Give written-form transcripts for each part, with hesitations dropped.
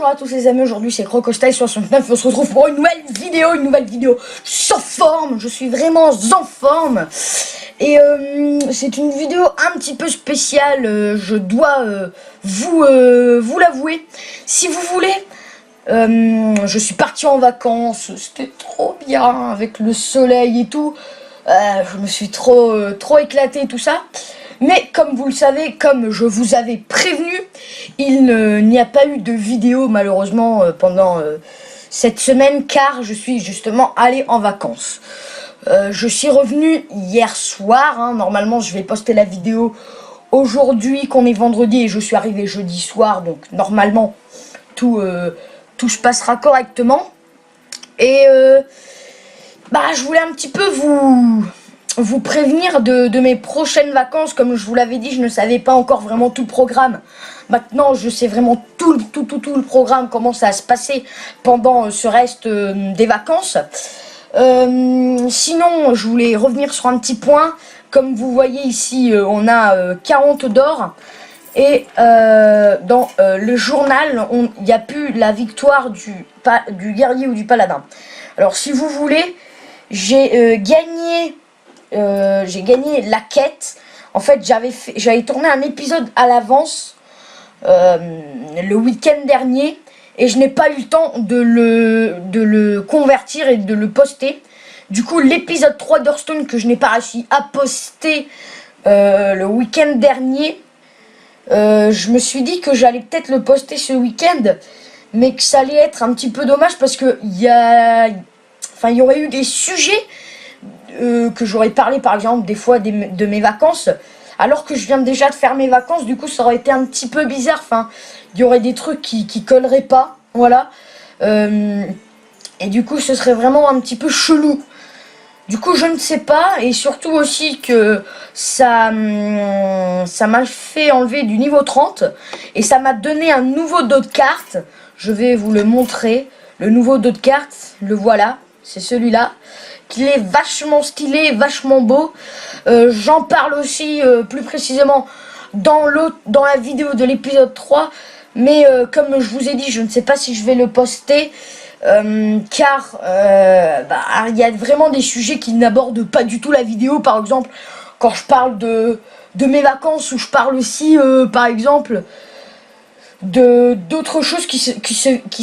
Bonjour à tous les amis, aujourd'hui c'est Crocostyle69 et on se retrouve pour une nouvelle vidéo. Je suis en forme, je suis vraiment en forme. Et c'est une vidéo un petit peu spéciale, je dois vous l'avouer. Si vous voulez, je suis parti en vacances, c'était trop bien avec le soleil et tout. Je me suis trop éclaté tout ça. Mais comme vous le savez, comme je vous avais prévenu, il n'y a pas eu de vidéo malheureusement pendant cette semaine car je suis justement allé en vacances. Je suis revenu hier soir, hein. Normalement je vais poster la vidéo aujourd'hui qu'on est vendredi et je suis arrivé jeudi soir, donc normalement tout se passera correctement. Et je voulais un petit peu vous prévenir de mes prochaines vacances. Comme je vous l'avais dit, je ne savais pas encore vraiment tout le programme. Maintenant, je sais vraiment tout le programme, comment ça va se passer pendant ce reste des vacances. Sinon, je voulais revenir sur un petit point. Comme vous voyez ici, on a 40 d'or. Et dans le journal, il n'y a plus la victoire du guerrier ou du paladin. Alors, si vous voulez, j'ai gagné la quête. En fait, j'avais tourné un épisode à l'avance le week-end dernier et je n'ai pas eu le temps de le convertir et de le poster. Du coup, l'épisode 3 d'Hearthstone que je n'ai pas réussi à poster le week-end dernier, je me suis dit que j'allais peut-être le poster ce week-end, mais que ça allait être un petit peu dommage parce que il y aurait eu des sujets que j'aurais parlé par exemple des fois de mes vacances, alors que je viens déjà de faire mes vacances. Du coup ça aurait été un petit peu bizarre, il y aurait des trucs qui colleraient pas, voilà. Et du coup ce serait vraiment un petit peu chelou. Du coup je ne sais pas, et surtout aussi que ça m'a fait enlever du niveau 30 et ça m'a donné un nouveau dos de carte. Je vais vous le montrer, le nouveau dos de carte, le voilà, c'est celui-là. Il est vachement stylé, vachement beau. J'en parle aussi plus précisément dans la vidéo de l'épisode 3. Mais comme je vous ai dit, je ne sais pas si je vais le poster. Car il y a vraiment des sujets qui n'abordent pas du tout la vidéo. Par exemple, quand je parle de mes vacances, ou je parle aussi, par exemple, d'autres choses qui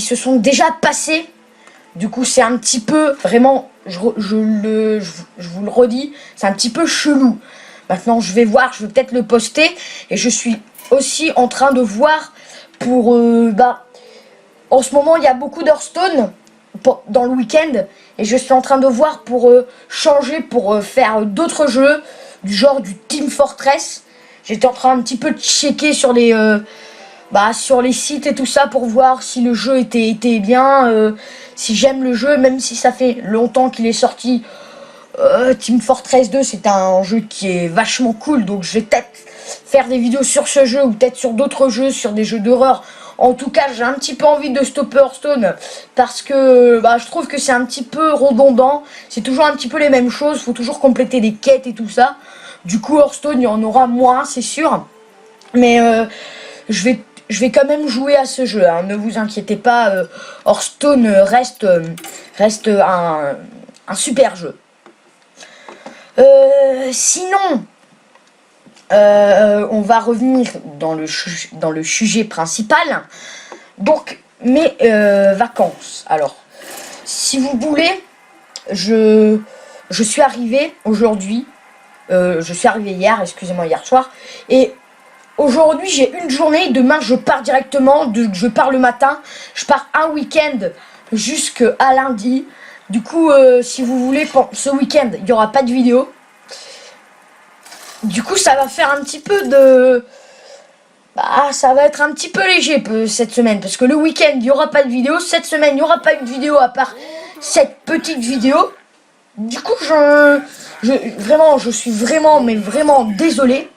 se sont déjà passées. Du coup, c'est un petit peu, vraiment, je vous le redis, c'est un petit peu chelou. Maintenant, je vais voir, je vais peut-être le poster. Et je suis aussi en train de voir pour... en ce moment, il y a beaucoup d'Hearthstone dans le week-end. Et je suis en train de voir pour changer, pour faire d'autres jeux, du genre du Team Fortress. J'étais en train un petit peu de checker sur les sites et tout ça pour voir si le jeu était bien, si j'aime le jeu, même si ça fait longtemps qu'il est sorti. Team Fortress 2, c'est un jeu qui est vachement cool, donc je vais peut-être faire des vidéos sur ce jeu ou peut-être sur d'autres jeux, sur des jeux d'horreur. En tout cas, j'ai un petit peu envie de stopper Hearthstone parce que je trouve que c'est un petit peu redondant. C'est toujours un petit peu les mêmes choses, faut toujours compléter des quêtes et tout ça. Du coup, Hearthstone, il y en aura moins, c'est sûr. Mais je vais quand même jouer à ce jeu, hein. Ne vous inquiétez pas, Hearthstone reste un super jeu. Sinon, on va revenir dans le sujet principal. Donc, mes vacances. Alors, si vous voulez, je suis arrivé aujourd'hui. Je suis arrivé hier, excusez-moi, hier soir. Et aujourd'hui, j'ai une journée. Demain, je pars directement. Je pars le matin. Je pars un week-end jusqu'à lundi. Du coup, si vous voulez, ce week-end, il n'y aura pas de vidéo. Du coup, ça va faire un petit peu de... ça va être un petit peu léger cette semaine. Parce que le week-end, il n'y aura pas de vidéo. Cette semaine, il n'y aura pas de vidéo à part cette petite vidéo. Du coup, je suis vraiment désolé.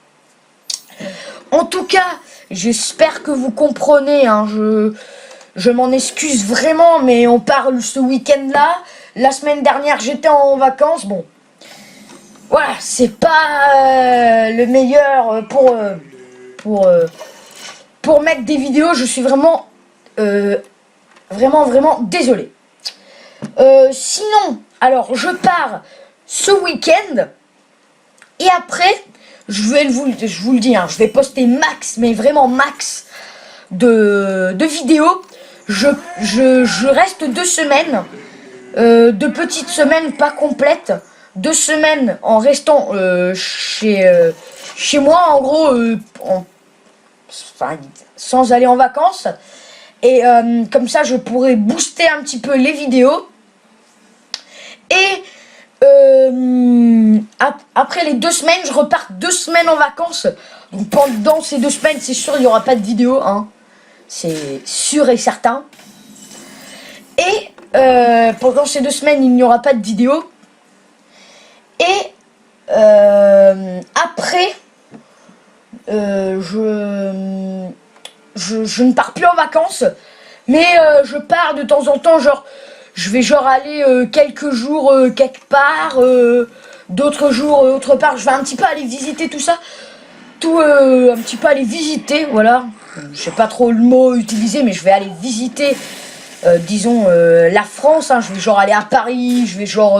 En tout cas, j'espère que vous comprenez, hein, je m'en excuse vraiment, mais on parle ce week-end-là. La semaine dernière, j'étais en vacances. Bon, voilà, c'est pas le meilleur pour mettre des vidéos. Je suis vraiment Vraiment, vraiment désolé. Sinon, alors je pars ce week-end. Et après, je vous le dis, hein, je vais poster max, mais vraiment max de vidéos. Je reste 2 semaines, 2 petites semaines pas complètes, 2 semaines en restant chez moi, en gros, enfin, sans aller en vacances. Et comme ça, je pourrais booster un petit peu les vidéos. Et après les 2 semaines, je repars 2 semaines en vacances. Donc pendant ces 2 semaines, c'est sûr, il n'y aura pas de vidéo, hein. C'est sûr et certain. Et pendant ces 2 semaines, il n'y aura pas de vidéo. Et après, je ne pars plus en vacances, mais je pars de temps en temps, genre je vais genre aller quelques jours quelque part, d'autres jours autre part. Je vais un petit peu aller visiter tout ça, un petit peu aller visiter, voilà. Je sais pas trop le mot utilisé, mais je vais aller visiter, disons, la France, hein. Je vais genre aller à Paris, je vais genre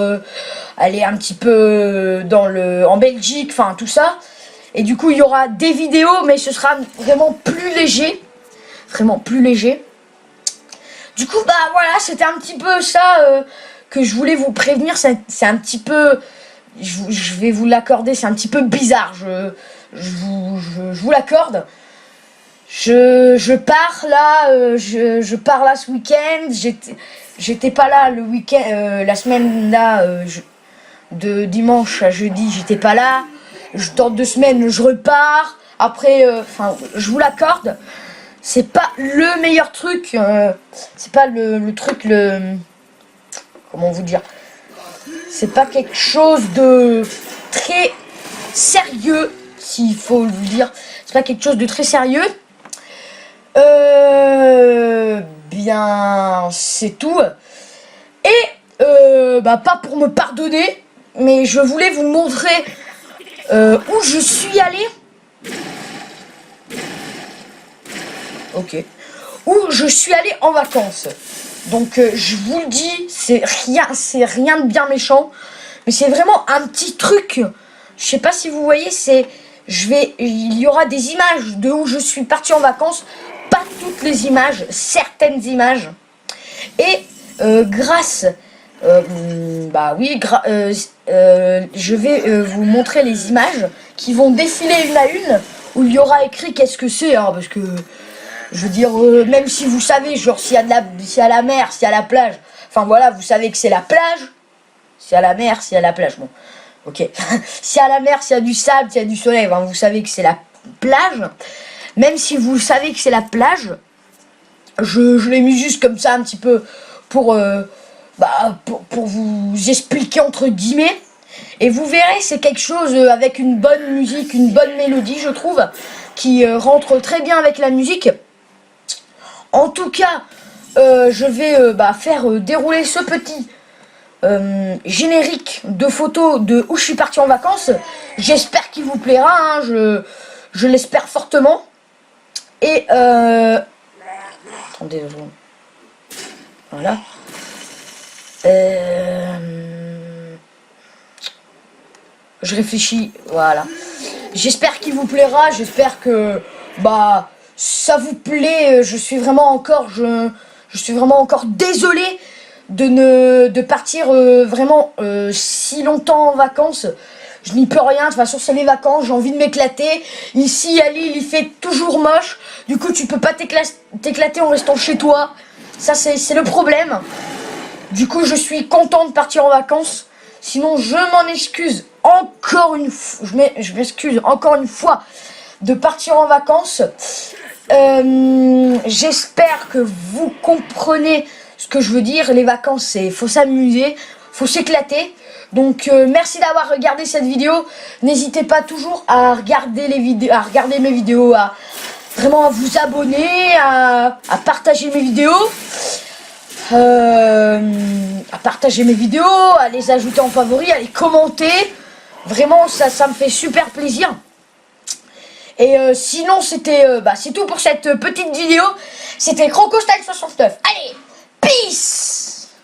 aller un petit peu en Belgique, enfin tout ça. Et du coup, il y aura des vidéos, mais ce sera vraiment plus léger. Vraiment plus léger. Du coup, bah voilà, c'était un petit peu ça que je voulais vous prévenir. C'est un petit peu... Je vais vous l'accorder, c'est un petit peu bizarre. Je vous l'accorde. Je pars là, je pars là ce week-end. J'étais pas là le week-end, la semaine là, de dimanche à jeudi, j'étais pas là. Dans 2 semaines, je repars. Après, enfin, je vous l'accorde. C'est pas le meilleur truc. C'est pas le truc, comment vous dire? C'est pas quelque chose de très sérieux, s'il faut le dire. C'est pas quelque chose de très sérieux. Bien, c'est tout. Et, bah, pas pour me pardonner, mais je voulais vous montrer où je suis allé. Ok. Où je suis allé en vacances. Donc je vous le dis, c'est rien de bien méchant, mais c'est vraiment un petit truc. Je sais pas si vous voyez, il y aura des images de où je suis parti en vacances, pas toutes les images, certaines images. Et grâce, bah oui, je vais vous montrer les images qui vont défiler une à une, où il y aura écrit qu'est-ce que c'est, hein, parce que je veux dire, même si vous savez, genre s'il y a la mer, s'il y a la plage, enfin voilà, vous savez que c'est la plage. S'il y a la mer, s'il y a la plage, bon, ok. S'il y a la mer, s'il y a du sable, s'il y a du soleil, enfin, vous savez que c'est la plage. Même si vous savez que c'est la plage, je l'ai mis juste comme ça un petit peu pour vous expliquer entre guillemets. Et vous verrez, c'est quelque chose avec une bonne musique, une bonne mélodie, je trouve, qui rentre très bien avec la musique. En tout cas, je vais faire dérouler ce petit générique de photos de où je suis parti en vacances. J'espère qu'il vous plaira, hein, je l'espère fortement. Et attendez 2 secondes. Voilà. Je réfléchis, voilà. J'espère qu'il vous plaira, j'espère que ça vous plaît. Je suis vraiment encore désolé de partir vraiment si longtemps en vacances. Je n'y peux rien, de toute façon c'est les vacances, j'ai envie de m'éclater. Ici à Lille il fait toujours moche, du coup tu peux pas t'éclater en restant chez toi. Ça c'est le problème. Du coup je suis content de partir en vacances. Sinon je m'en excuse encore une fois, je m'excuse encore une fois de partir en vacances. J'espère que vous comprenez ce que je veux dire. Les vacances, faut s'amuser, faut s'éclater. Donc merci d'avoir regardé cette vidéo. N'hésitez pas toujours à regarder mes vidéos, à vraiment vous abonner, à partager mes vidéos. À les ajouter en favoris, à les commenter. Vraiment, ça me fait super plaisir. Et sinon, c'est tout pour cette petite vidéo. C'était CrocoStyle69. Allez, Peace.